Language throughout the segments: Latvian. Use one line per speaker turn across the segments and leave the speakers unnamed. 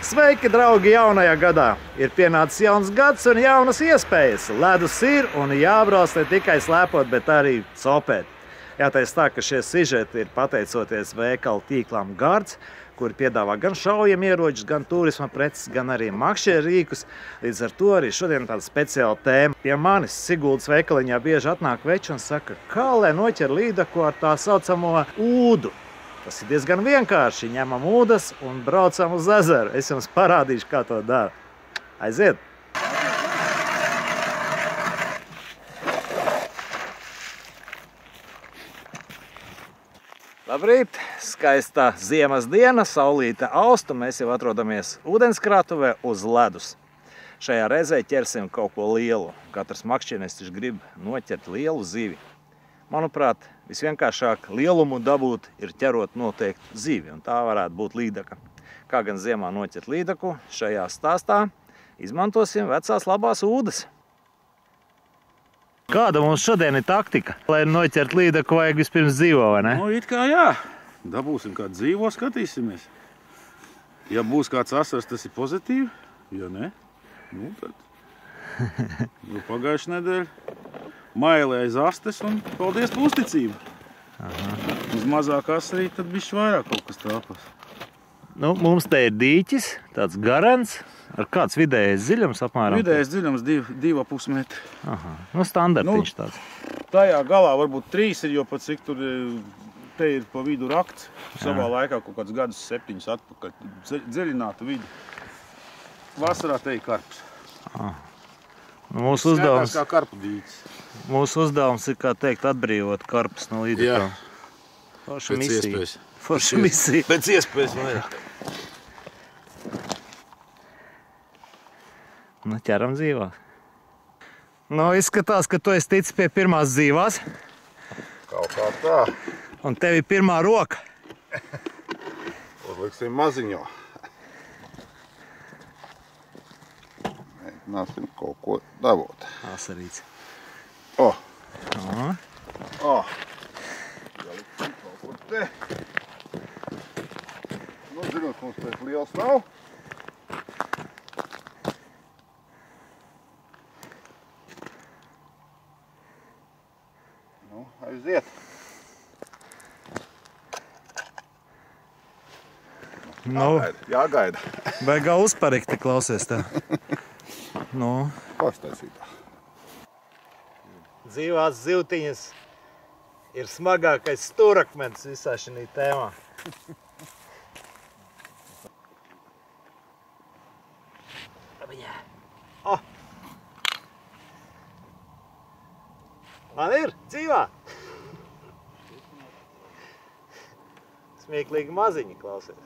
Sveiki, draugi, jaunajā gadā! Ir pienācis jauns gads un jaunas iespējas. Ledus ir un jābrauc ne tikai slēpot, bet arī sopēt. Jāteic tā, ka šie sižeti ir pateicoties veikalu tīklām Gards, kuri piedāvā gan šaujamieročus, gan turisma preces, gan arī makšķieru rīkus. Līdz ar to arī šodien tāda speciāla tēma. Pie manis Siguldas veikaliņā bieži atnāk veči un saka, kā lai noķer līdaku ar tā saucamo ūdu. Tas ir diezgan vienkārši. Ņemam ūdas un braucam uz ezeru. Es jums parādīšu, kā to dara. Aiziet! Labrīt! Skaistā ziemas diena, saulīte aust, un mēs jau atrodamies ūdenskrātuvē uz ledus. Šajā reizē ķersim kaut ko lielu. Katrs makšķienesis grib noķert lielu zivi. Manuprāt, visvienkāršāk lielumu dabūt ir ķerot noteikti zivi, un tā varētu būt līdaka. Kā gan ziemā noķert līdaku, šajā stāstā izmantosim vecās labās ūdas. Kāda mums šodien ir taktika? Lai noķert līdaku, vajag vispirms dzīvo, vai ne?
Nu, it kā jā. Dabūsim kādu dzīvo, skatīsimies. Ja būs kāds asars, tas ir pozitīvi. Ja ne, nu tad pagājušā nedēļa. Mailē aiz astes un paldies par uzticību. Uz mazāk asarī tad bišķi vairāk kaut kas tāpas.
Nu, mums te ir dīķis, tāds garants, ar kāds vidējais dziļums apmēram?
Vidējais dziļums 2,5 metri.
Aha, nu standartiņš tāds.
Tajā galā varbūt 3 ir, jo pat cik tur te ir pa vidu rakts. Savā laikā kaut kāds gadus 7 atpakaļ. Dziļinātu vidu. Vasarā te ir karps.
Mūsu uzdevums,
kā karpu dīķis.
Mūsu uzdevums ir, kā teikt, atbrīvot karpus no līdekām. Forša misija. Forša misija.
Pēc iespējas vairāk.
Nu, ķeram dzīvā. Nu, izskatās, ka tu esi ticis pie pirmās dzīvās.
Kaut kā tā.
Un tev ir pirmā roka.
Uzliksim maziņo. Mēģināsim kaut ko dabūt.
Asarīts.
Ieliksim kaut ko te. Nu, zinot, mums pēc liels nav. Nu, aiziet.
Nu,
jāgaida.
Baigā uzparikti, klausies tā. Nu.
Pastaisītā.
Dzīvās zivtiņas ir smagākais stūrakmens visā šī tēmā. Man ir dzīvā! Smieklīgi maziņi, klausies.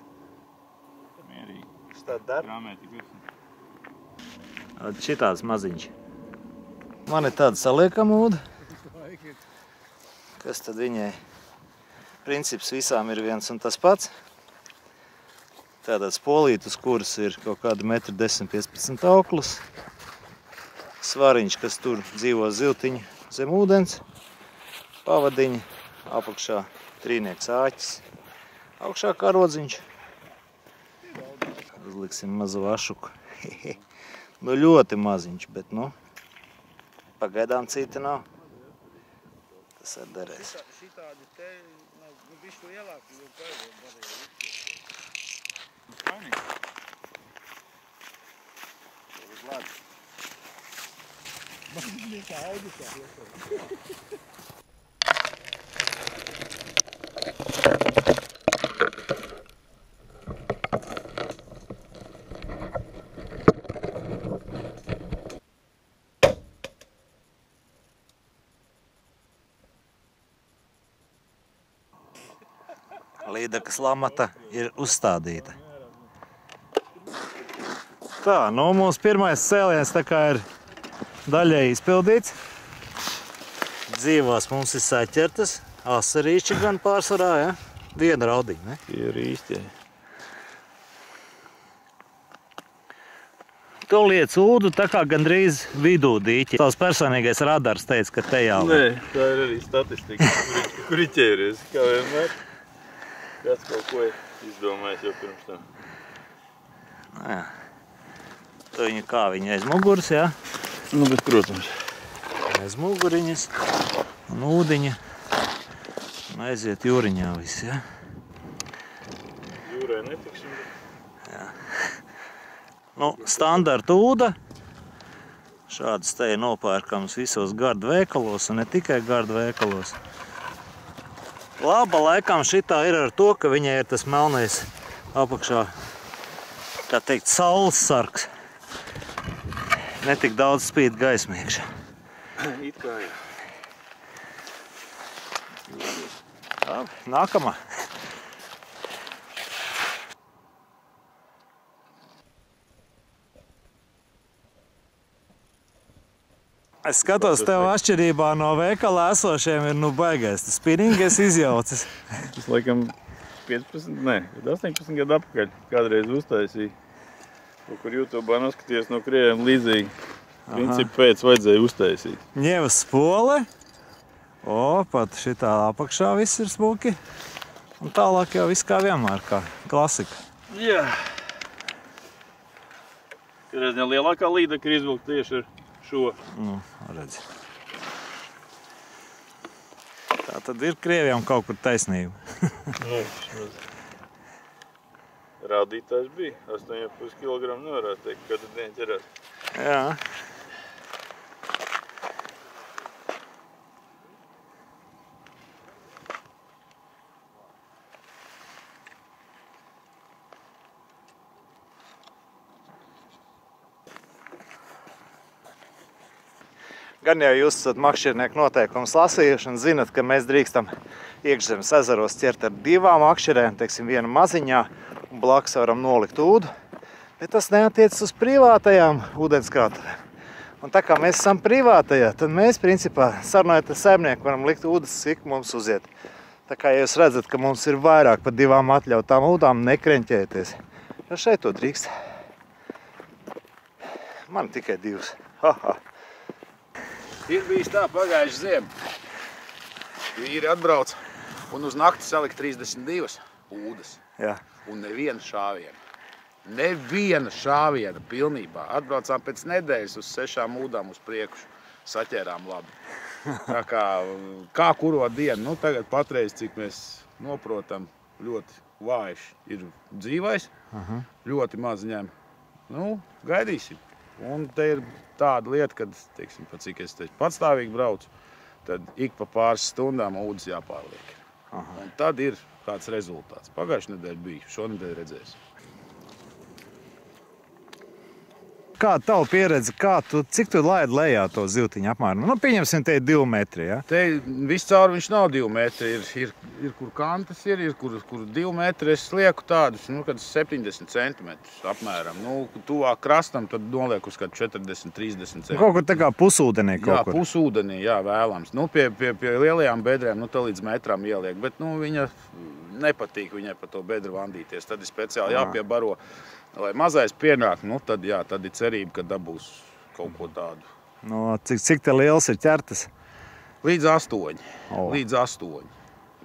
Mierīgi.
Šitā dar?
Krāmēti virsmu.
Šitāds maziņš. Man ir tāda saliekama ūda. Kas tad viņai? Princips visām ir viens un tas pats. Tātad spolīt, uz kuras ir kaut kāda 1,10–15 m auklis. Svariņš, kas tur dzīvo zivtiņi zem ūdens. Pavadiņi, apakšā trīnieks āķis. Augšā karodziņš. Uzliksim mazu vašuku. Nu, ļoti maziņš, bet, nu, pagaidām cita nav. Tas arī derēs.
Šitādi te, nu, bišķi lielāki, jo pēdējiem varēja uz ledus. Man kā auditā iesaukt.
Līdakas lamata ir uzstādīta. Tā, nu mūsu pirmais cēliens tā kā ir daļai izpildīts. Dzīvās mums ir saķertas, asarīši gan pārsvarā, ja? Viena raudiņa, ne?
Ir īsti, jā.
Tu liec ūdu tā kā gandrīz vidū dīķi. Tavs personīgais radars teica, ka te jau.
Nē, tā ir arī statistika, kur ir ķēries, kā vienmēr. Kāds kaut ko ir izdomājis jau pirms tam.
Jā. Tu viņu kā viņa aiz muguras, jā?
Nu, bet, protams.
Aiz muguriņas un ūdiņa. Un aiziet jūriņā viss, jā?
Jūrē netiksim.
Jā. Nu, standarta ūda. Šādas te ir nopērkams visos gardu veikalos un ne tikai gardu veikalos. Laba laikam šitā ir ar to, ka viņai ir tas melnais apakšā, tā teikt, saules sargs. Netik daudz spīd gaisma iekšā.
It kā jā.
Labi, nākamā. Es skatos, tev atšķirībā no veikalā esošiem ir baigais. Tas spinning es izjaucis.
Tas laikam 18 gadu apakaļ kādreiz uztaisīja. Kur YouTube'ā noskaties no krieviem līdzīgi. Principu pēc vajadzēja uztaisīt.
Ņevas spole. Pat šitā apakšā viss ir smuki. Un tālāk jau viss kā vienmēr, kā klasika.
Jā. Kādreiz lielākā līdekļa izvilkt tieši ar šo.
Nu, redzi. Tā tad ir krieviem kaut kur taisnība.
Rādītājs bija 8,5 kg, nevarētu teikt, kādu dienu ķerēt.
Jā. Gan jau jūs esat makšķernieku noteikumus lasījuši un zinat, ka mēs drīkstam iekšzemes ezeros ķert ar 2 makšķerēm, teiksim, vienu maziņā, un blakus varam nolikt ūdu. Bet tas neatiecas uz privātajām ūdenskrātuvēm. Un tā kā mēs esam privātajā, tad mēs, principā, sarunājot ar saimnieku, varam likt ūdens, cik mums uziet. Tā kā jūs redzat, ka mums ir vairāk par 2 atļautām ūdām, nekreņķēties. Jo šeit to drīkst. Man tikai 2. Ha.
Ir bijis tā pagājuši ziema. Vīri atbrauc un uz nakti salika 32 ūdas.
Jā.
Un neviena šāviena. Neviena šāviena pilnībā. Atbraucām pēc nedēļas uz 6 ūdām uz priekšu. Saķērām labi. Tā kā kuro dienu. Nu, tagad patreiz, cik mēs noprotam, ļoti vājš ir dzīvais. Ļoti maz ņem. Nu, gaidīsim. Un te ir tāda lieta, kad, teiksim, cik es patstāvīgi braucu, tad ik pa pāris stundām ūdens jāpārliek. Un tad ir kāds rezultāts. Pagājušajā nedēļā bija, šonedēļ redzēsim.
Kāda tava pieredze, cik tu laidi lejā to zivtiņu apmēram? Nu, pieņemsim, te ir 2 metri, ja?
Te viscaur viņš nav 2 metri. Ir kur kantas ir kur 2 metri. Es lieku tādus, nu, kad 70 centimetrus apmēram. Nu, tuvāk krastam, tad nolieku uz kādu 40-30 centimetrus.
Kaut kur tā kā pusūdenī kaut
kur? Jā, pusūdenī, jā, vēlams. Nu, pie lielajām bedrēm, nu, tā līdz metram ieliek. Bet, nu, viņa nepatīk viņai pa to bedru vandīties. Tad ir speciāli jāpiebaro. Lai mazais pienāk, nu, tad ir cerība, ka dabūs kaut ko tādu.
No, cik te liels ir ķertas?
Līdz 8. Līdz 8.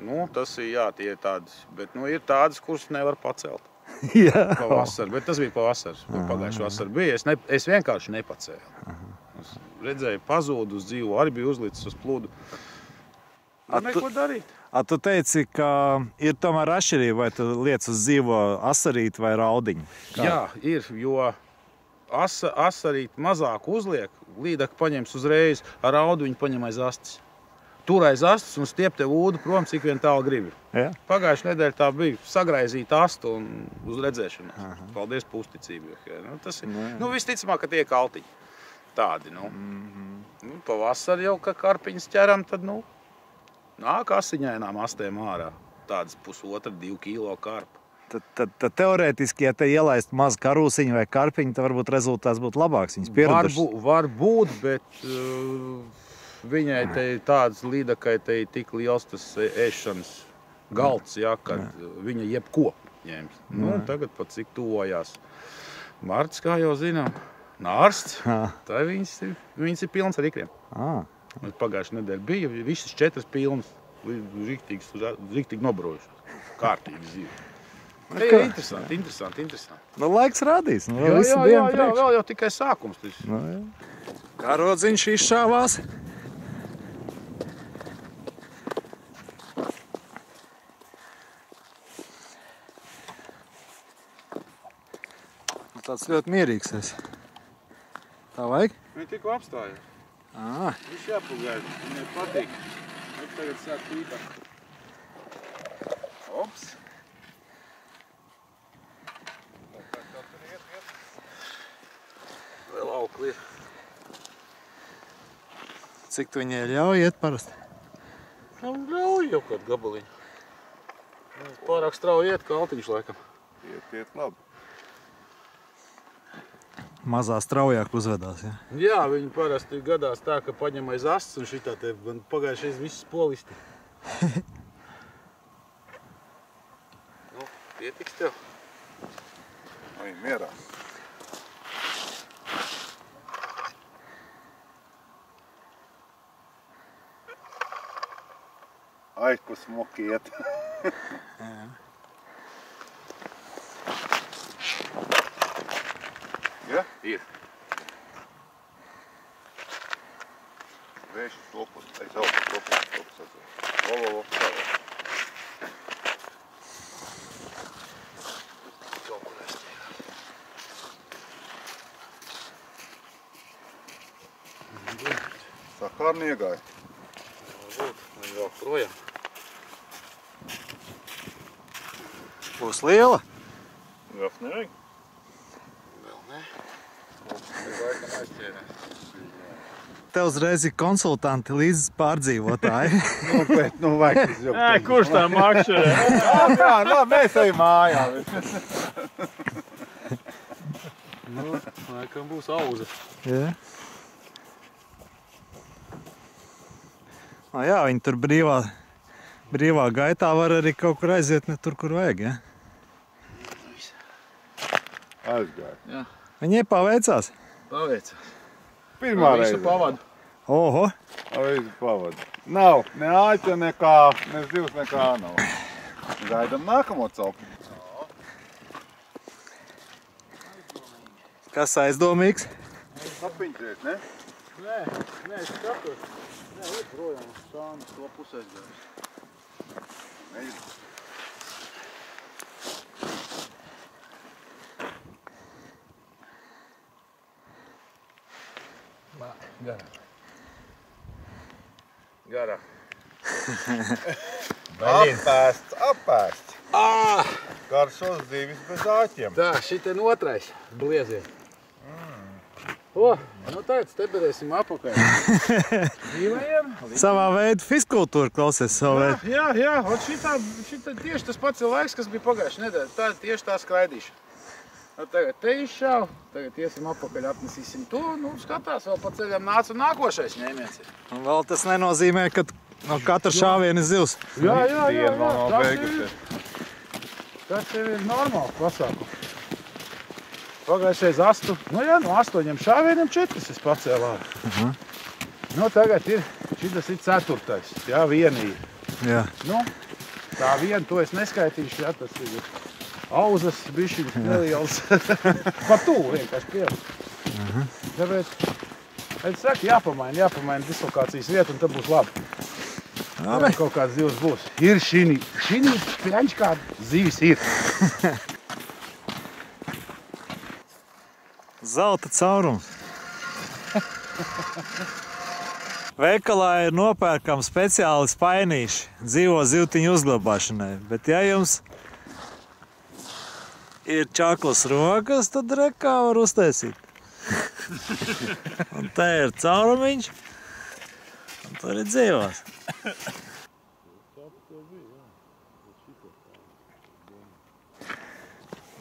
Nu, tas ir, jā, tie ir tādas, bet, nu, ir tādas, kuras nevar pacelt.
Jā.
Pavasar, bet tas bija pavasaris. Pagājuši vasar bija. Es vienkārši nepacēlu. Es redzēju, pazūdu uz dzīvu, arī bija uzlicis uz pludu. Neko darīt.
Tu teici, ka ir tomēr atšķirība, vai tu liec uz dzīvo asarīti vai raudiņu?
Jā, ir, jo asarīti mazāk uzliek, līdāk paņems uzreiz, ar raudu viņu paņem aiz astes. Tur aiz astes un stiep tev ūdu prom, cik vien tālu gribi.
Jā.
Pagājušajā nedēļā tā bija sagraizīt astu un uz redzēšanos. Paldies par uzticību. Tas ir, nu, visticamāk, ka tie kaltiņi tādi, nu. Nu, pavasar jau, ka karpiņas ķeram, tad, nu, nāk asiņainām astēm ārā. Tādas 1,5–2 kilo karpa.
Tad teorētiski, ja te ielaist mazu karūsiņu vai karpiņu, tad varbūt rezultāts būtu labāks. Viņas pieradušas.
Var būt, bet viņai te tāds līdakai te tik liels tas ēšanas galds, ja, kad viņa jebko ņems. Nu, tagad pat cik tuvojās marts, kā jau zinām, nārsts, tā viņas ir pilns ar ikriem. Pagājušajā nedēļā bija visas 4 pilnas, riktīgi nobrojušas, kārtīgi zīvi. Interesanti, interesanti, interesanti.
Nu, laiks rādīs. Nu,
Jā, vēl jau tikai sākums.
Nu, jā. Karodziņš izšāvās. Tāds ļoti mierīgs esi. Tā vajag?
Viņi tikko apstājās. Viņš jāpagaida, viņai patīk. Viņš tagad sāk pītāt. Ops! Vēl aukli ir.
Cik tu viņai ļauj iet parasti?
Ļauj jau kādu gabaliņu. Pārāk strauji iet, kā altiņš laikam. Iet labi.
Mazā straujāk uzvedās, ja?
Jā, viņi parasti gadās tā, ka paņem aiz astes un šitā te pagājušais viss polisti. Nu, pietiks tev. Ai, mierā. Ai, ko smuki iet. Ja? Ir. Vējš topus, es topus. Vo. Sakārni iegāja. Viņi vēl projām.
Būs liela?
Vēl nevajag.
Te uzreiz ir konsultanti līdz pārdzīvotāji.
Nu vajag izjaukt.
Kurš tā makšķerē?
Jā, mēs ejam mājā. Nu, laikam būs auze.
Jā. Jā, viņi tur brīvā gaitā var arī kaut kur aiziet ne tur, kur vajag, ja?
Aizgāja.
Jā.
Viņai paveicās?
Paveicās.
Pirmā reize.
Visu pavadu.
Oho!
Visu pavadu. Nav ne āķa, nekā, ne zivs, nekā nav. Gaidam nākamo celpu.
Kas aizdomīgs?
Apiņķies, ne?
Nē, es skatos. Nē, ir projām. Šānis to pusē aizgājis.
Neļu. Garā. Apēsts. Garšos zivis bez āķiem.
Tā, šitien otrais bliezies. O, nu tāds, te berēsim apakaļ. Dzīvajiem.
Savā veidā fiskultūra klausies savu veidu.
Jā, ot šitā tieši tas pats ir laiks, kas bija pagājuši nedēļa. Tā tieši tā skraidīša. Tagad te izšāv, tagad iesim apakaļ, apnesīsim to, nu skatās, vēl pa ceļam nāca nākošais ņēmiens ir.
Un vēl tas nenozīmē, ka no katra šāviena ir zivs.
Jā,
Tas
ir normāli pasākums. Pagājušais 8, nu jā, no 8 šāvieniem 4 es pacēlu ārā. Nu tagad ir, šitas ir 4. Jā, vienīgi.
Jā.
Nu, tā viena, to es neskaitīšu, jā, tas ir auzas bišķiņas neliels. Par tuvu vienkārši pievērt. Tāpēc, es saku, jāpamaina dislokācijas vietu un tad būs labi.
Labi.
Kaut kāds zivs būs. Ir šinī pļaņķkā zivis ir.
Zelta caurums. Veikalā ir nopērkam speciāli spainīši dzīvo zivtiņu uzglabāšanai, bet ja jums ir čaklas rokas, tad rekā var uztaisīt. Un te ir caurumiņš, un tur ir dzīvās.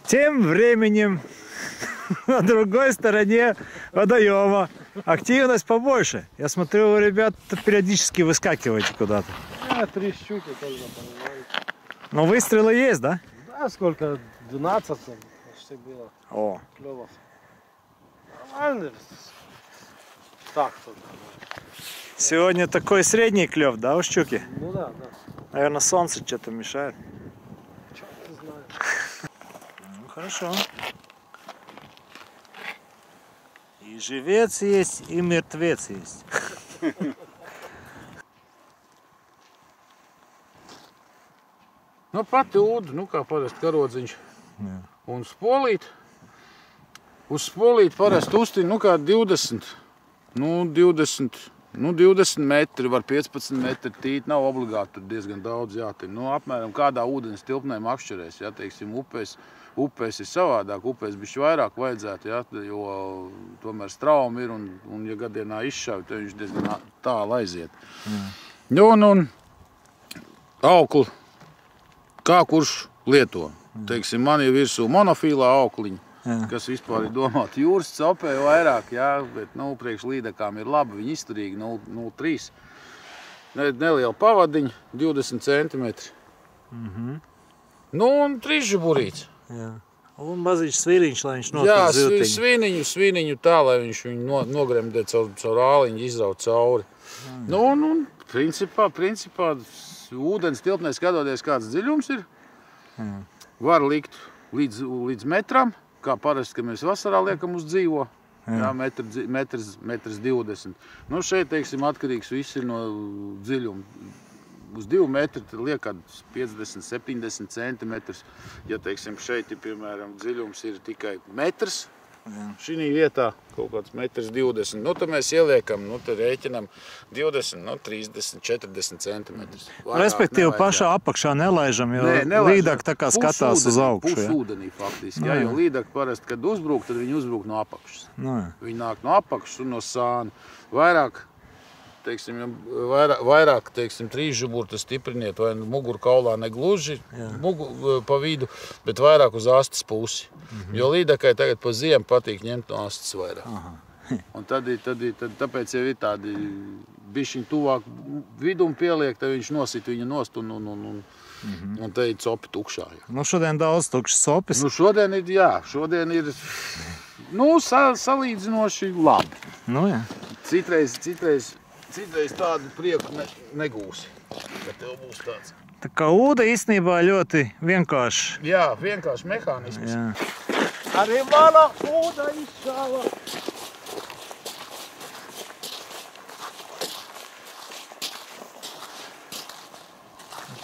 Тем временем на другой стороне водоема активность побольше. Я смотрю, вы, ребята, периодически выскакиваете куда-то.
3 щуки только понимаете.
Но выстрелы есть, да?
Да, сколько? 12 почти было.
О.
Клёвов. Нормально. Так только.
Сегодня такой средний клев, да, у щуки?
Ну да.
Наверное, солнце что-то мешает.
Чё не знаю.
Хорошо. И живец есть, и мертвец есть.
Nu, pati ūda, nu, kā parasti karodziņš.
Jā.
Un spolīt. Uz spolīt parasti uztīn, nu, kā 20 metri, var 15 metri tīt. Nav obligāti tur diezgan daudz jātim. Nu, apmēram kādā ūdens tilpnē makšķerēs, ja, teiksim, upēs ir savādāk. Upēs bišķi vairāk vajadzētu, ja, jo tomēr straumi ir un ja gadienā izšauj, tad viņš diezgan tālu aiziet. Nu, un auklu. Kā kurš lieto. Teiksim, man ir virsū monofīlā aukliņa, kas vispār ir domāti jūras copē vairāk, jā, bet, nu, priekš līdekām ir labi, viņi izturīgi 0,3. Neliela pavadiņa, 20 centimetri. Nu, un 3 žuburīts.
Jā. Un mazīgs svīriņš, lai viņš notur ziltiņu.
Jā, svīniņu tā, lai viņš viņu nogremdē caur āliņu, izraut cauri. Nu, un principā, ūdens tilpnē skatoties, kāds dziļums ir, var likt līdz metram, kā parasti, ka mēs vasarā liekam uz dzīvo, jā, metrs 20. Nu, šeit, teiksim, atkarīgs viss ir no dziļuma. Uz 2 metri liek kāds 50-70 centimetrus. Ja, teiksim, šeit, piemēram, dziļums ir tikai metrs, šī vietā kaut kāds 1,20 m. Nu, tad mēs ieliekam, nu, tad rēķinam 20, 30, 40 centimetrus.
Respektīvi, pašā apakšā nelaižam, jo līdaka tā kā skatās uz augšu.
Pusūdenī faktiski, jā, jo līdaka parasti, kad uzbrūk, tad viņi uzbrūk no apakšas. Viņi nāk no apakšas un no sāna. Vairāk, teiksim, 3 žuburi tas stipriniet, vai muguru kaulā negluži pa vidu, bet vairāk uz astes pusi. Jo līdakai tagad pa ziemu patīk ņemt no astes vairāk. Un tāpēc jau ir tādi bišķiņ tuvāk vidum pieliek, tad viņš nosit viņu nost un te ir copi tukšā. Jā.
Nu, šodien daudz tukšas copis.
Nu, šodien ir, nu, salīdzinoši labi.
Nu, jā.
Citreiz tādu prieku negūsi, ka tev būs tāds.
Tā kā ūda īstenībā ļoti vienkārši.
Jā, vienkārši mehānisms.
Jā.
Arī mana ūda izšāva.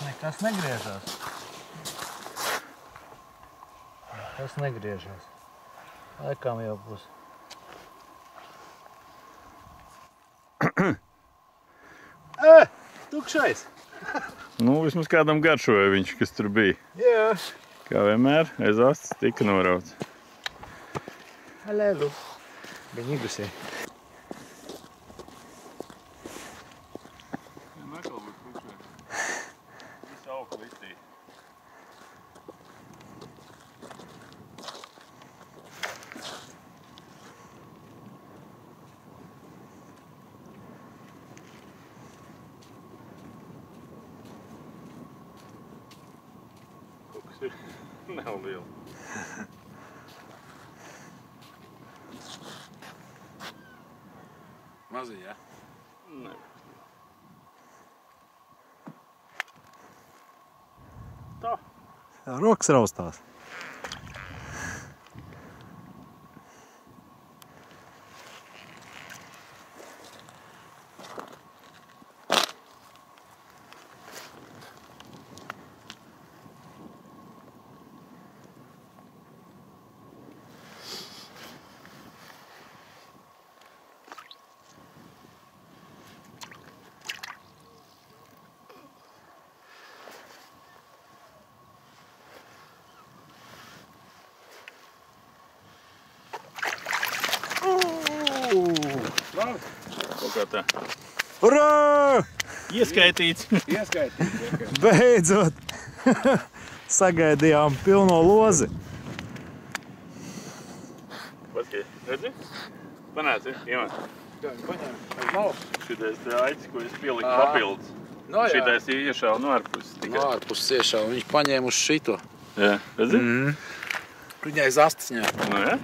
Nekas negriežās. Nekas negriežās. Laikam jau būs.
Tukšais.
Nu, vismaz kādam garšoja viņš, kas tur bija.
Jā.
Kā vienmēr, aiz astes tika norauts.
Alelu. Benīgusē.
Nav liela.
Mazi, jā?
Nē. Tā.
Rokas raustās.
Kaut kā tā.
Urā!
Ieskaitīts.
Beidzot! Sagaidījām pilno lozi.
Paskaties, redzi? Panāci, Ivan.
Kā viņi paņēma?
Šitais te aicis, ko es pieliku papildus.
No, jā.
Šitais iešāva no ārpuses tikai.
No ārpuses iešāva. Viņš paņēma uz šito.
Jā, redzi?
Viņai zastas ņēma.
Nu, jā.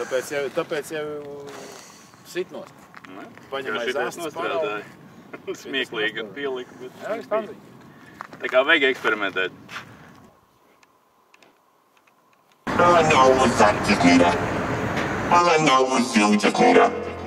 Tāpēc jau sitnos. Paņemai zastas
nostrādāja. Smieklīgi un pieliku, bet
jā, standī.
tā kā vajag eksperimentēt.
All I know is I just need her. All I know is you just need her.